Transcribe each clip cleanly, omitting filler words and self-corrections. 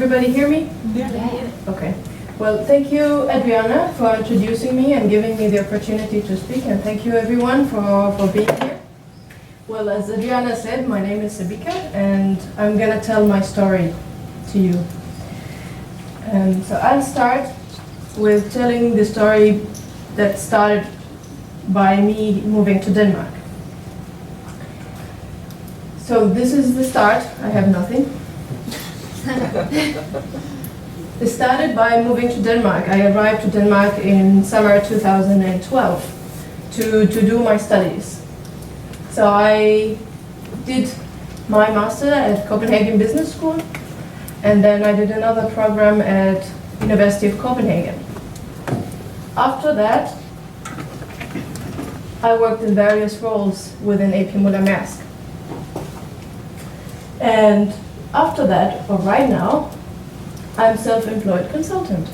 everybody hear me? Yeah. Okay. Well, thank you, Adriana, for introducing me and giving me the opportunity to speak, and thank you, everyone, for being here. Well, as Adriana said, my name is Sabeeka, and I'm going to tell my story to you. So I'll start with telling the story that started by me moving to Denmark. So this is the start. I have nothing. It started by moving to Denmark. I arrived to Denmark in summer 2012 to do my studies. So I did my master at Copenhagen Business School, and then I did another program at University of Copenhagen. After that, I worked in various roles within AP Møller Mærsk. And after that, or right now, I'm self-employed consultant.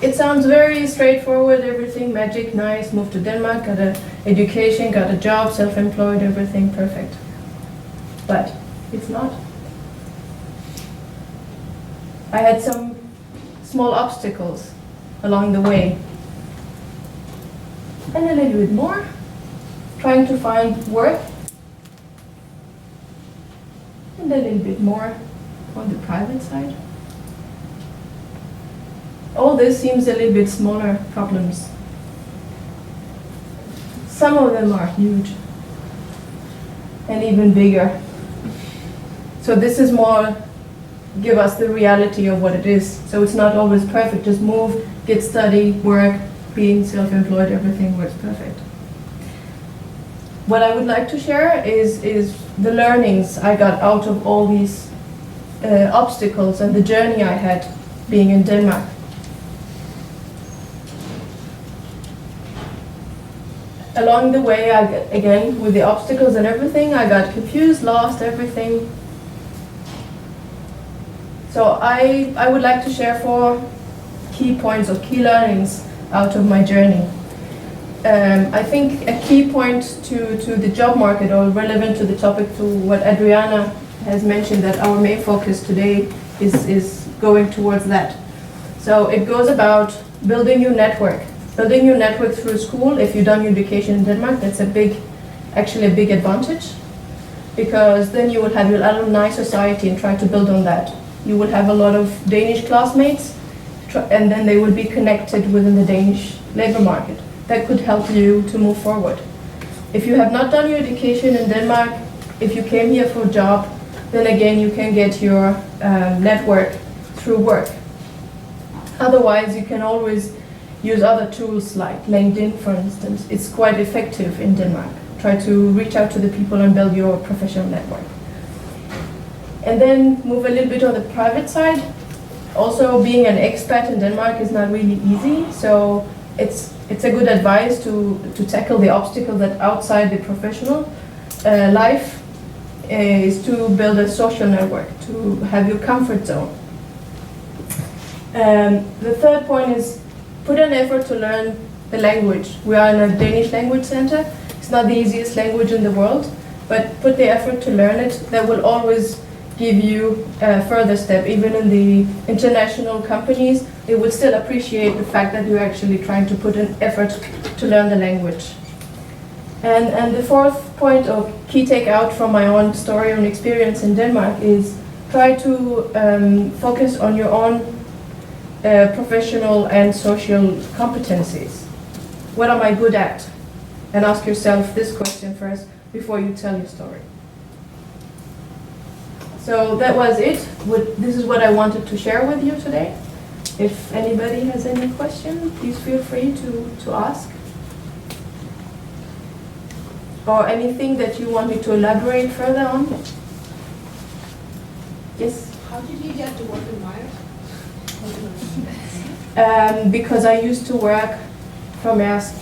It sounds very straightforward, everything magic, nice, moved to Denmark, got an education, got a job, self-employed, everything perfect. But it's not. I had some small obstacles along the way. And a little bit more, trying to find work. And a little bit more on the private side. All this seems a little bit smaller problems. Some of them are huge and even bigger. So this is more give us the reality of what it is. So it's not always perfect. Just move, get study, work, being self-employed, everything works perfect. What I would like to share is the learnings I got out of all these obstacles and the journey I had being in Denmark. Along the way, again, with the obstacles and everything, I got confused, lost, everything. So I would like to share 4 key points or key learnings out of my journey. I think a key point to the job market, or relevant to the topic, to what Adriana has mentioned, that our main focus today is going towards that. So it goes about building your network. Building your network through school. If you've done your education in Denmark, that's actually a big advantage, because then you will have your alumni society and try to build on that. You will have a lot of Danish classmates, and then they will be connected within the Danish labor market. That could help you to move forward. If you have not done your education in Denmark, if you came here for a job, then again you can get your network through work. Otherwise, you can always use other tools like LinkedIn, for instance. It's quite effective in Denmark. Try to reach out to the people and build your professional network. And then move a little bit on the private side. Also, being an expat in Denmark is not really easy, so it's a good advice to tackle the obstacle that outside the professional life is to build a social network, to have your comfort zone. The third point is put an effort to learn the language. We are in a Danish language center. It's not the easiest language in the world, but put the effort to learn it. That will always give you a further step. Even in the international companies, they would still appreciate the fact that you're actually trying to put an effort to learn the language. And the fourth point, or key takeout from my own story and experience in Denmark, is try to focus on your own professional and social competencies. What am I good at? And ask yourself this question first before you tell your story. So that was it. This is what I wanted to share with you today. If anybody has any question, please feel free to ask. Or anything that you want me to elaborate further on. Yes? How did you get to work in Mars? Because I used to work for Mærsk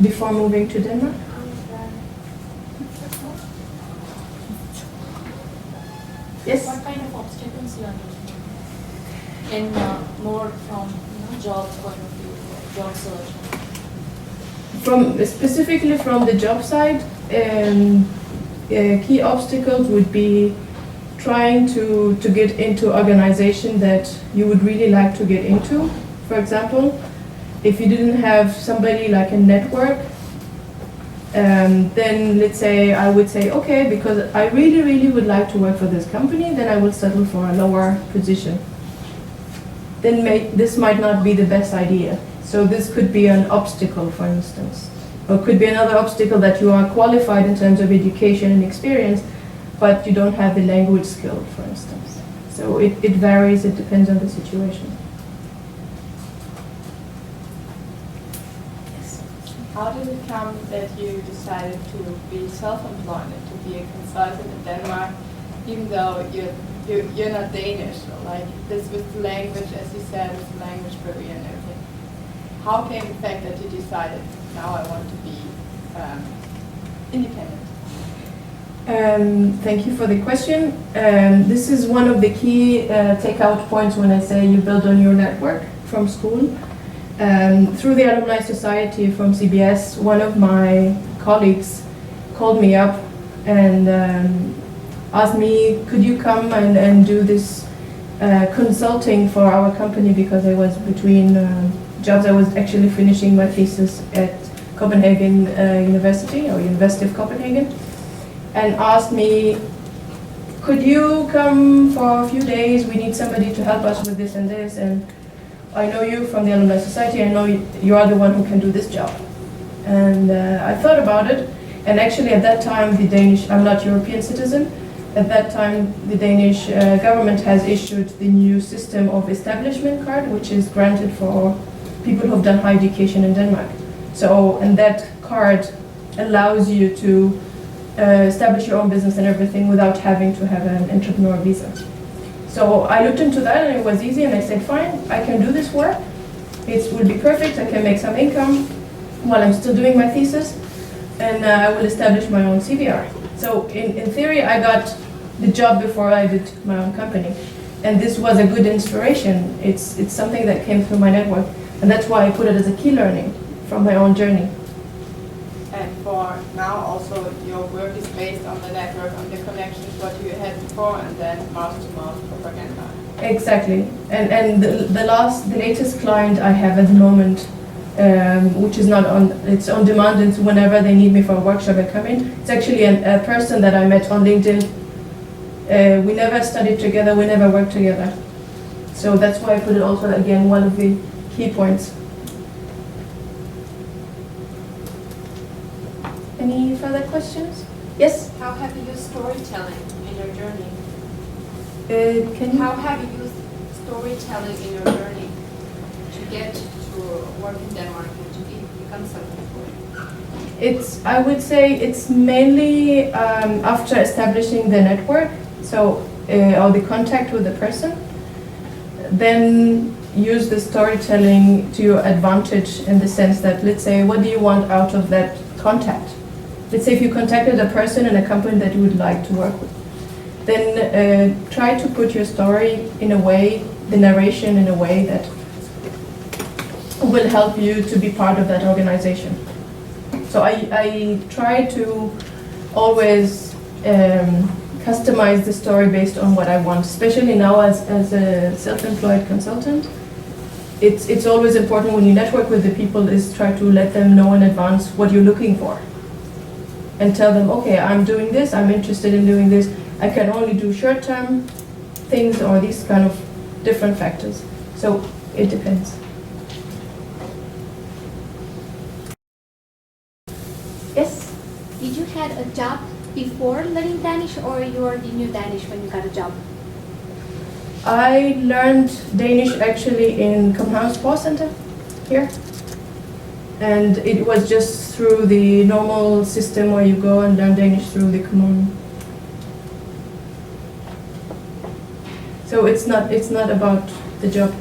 before moving to Denmark. Yes? What kind of obstacles you are looking at? And more from job point of view, job search? Specifically from the job side, key obstacles would be trying to get into organization that you would really like to get into. For example, if you didn't have somebody like a network, then let's say I would say, okay, because I really, really would like to work for this company, then I will settle for a lower position. Then this might not be the best idea. So this could be an obstacle, for instance. Or it could be another obstacle that you are qualified in terms of education and experience, but you don't have the language skill, for instance. So it varies, it depends on the situation. How did it come that you decided to be self-employed and to be a consultant in Denmark, even though you're not Danish? Like this with the language, as you said, with the language barrier and everything. How came the fact that you decided, now I want to be independent? Thank you for the question. This is one of the key takeout points when I say you build on your network from school. Through the Alumni Society from CBS, one of my colleagues called me up and asked me, could you come and do this consulting for our company, because I was between jobs. I was actually finishing my thesis at Copenhagen University, or University of Copenhagen, and asked me, could you come for a few days? We need somebody to help us with this and this, and I know you from the Alumni Society, I know you are the one who can do this job. And I thought about it, and actually at that time the Danish, I'm not European citizen, at that time the Danish government has issued the new system of establishment card, which is granted for people who have done high education in Denmark. So, and that card allows you to establish your own business and everything without having to have an entrepreneur visa. So I looked into that and it was easy, and I said, fine, I can do this work. It will be perfect, I can make some income while I'm still doing my thesis, and I will establish my own CVR. So in theory, I got the job before I did my own company. And this was a good inspiration. It's something that came through my network. And that's why I put it as a key learning from my own journey. And for now also your work is based on the network, on the connections, what you had before, and then mouth-to-mouth propaganda. Exactly. And the latest client I have at the moment, which is not on, it's on demand, and whenever they need me for a workshop I come in. It's actually a person that I met on LinkedIn. We never studied together, we never worked together. So that's why I put it also, again, one of the key points. Any further questions? Yes? How have you used storytelling in your journey? Can you? How have you used storytelling in your journey to get to work in Denmark and to become self-employed? I would say it's mainly after establishing the network, so or the contact with the person, then use the storytelling to your advantage, in the sense that, let's say, what do you want out of that contact? Let's say if you contacted a person in a company that you would like to work with, then try to put your story in a way, the narration in a way that will help you to be part of that organization. So I try to always customize the story based on what I want, especially now as a self-employed consultant. It's always important when you network with the people is try to let them know in advance what you're looking for. And tell them, okay, I'm doing this, I'm interested in doing this, I can only do short-term things or these kind of different factors. So it depends. Yes? Did you had a job before learning Danish, or you already knew Danish when you got a job? I learned Danish actually in Copenhagen Sports Center here. And it was just through the normal system where you go and learn Danish through the commune. So it's not about the job.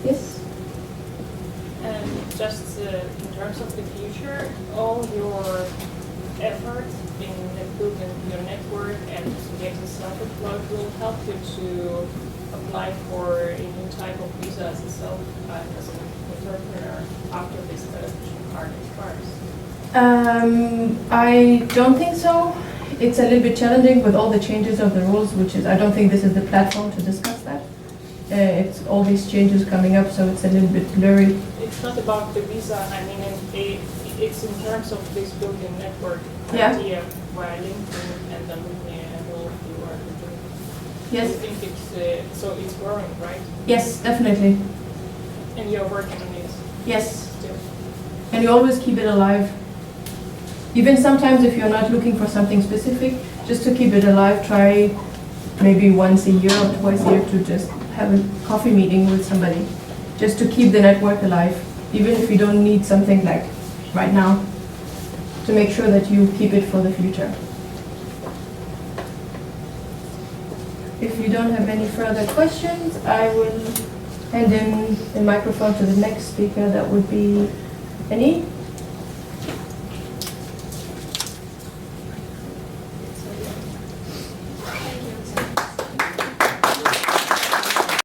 Yes? And just in terms of the future, all your efforts in building your network and getting self-employed will help you to apply for a new type of visa as a entrepreneur after this television card expires? I don't think so. It's a little bit challenging with all the changes of the rules, which is, I don't think this is the platform to discuss that. It's all these changes coming up, so it's a little bit blurry. It's not about the visa, I mean, it's in terms of this built-in network Yeah. idea via LinkedIn and then will you are doing. Yes, I think it's, so it's growing, right? yes, definitely. And you're working on it Yes, still. and you always keep it alive. Even sometimes if you're not looking for something specific, just to keep it alive, try maybe once a year or twice a year to just have a coffee meeting with somebody, just to keep the network alive, even if you don't need something like right now, to make sure that you keep it for the future. If you don't have any further questions, I will hand in the microphone to the next speaker. That would be Annie.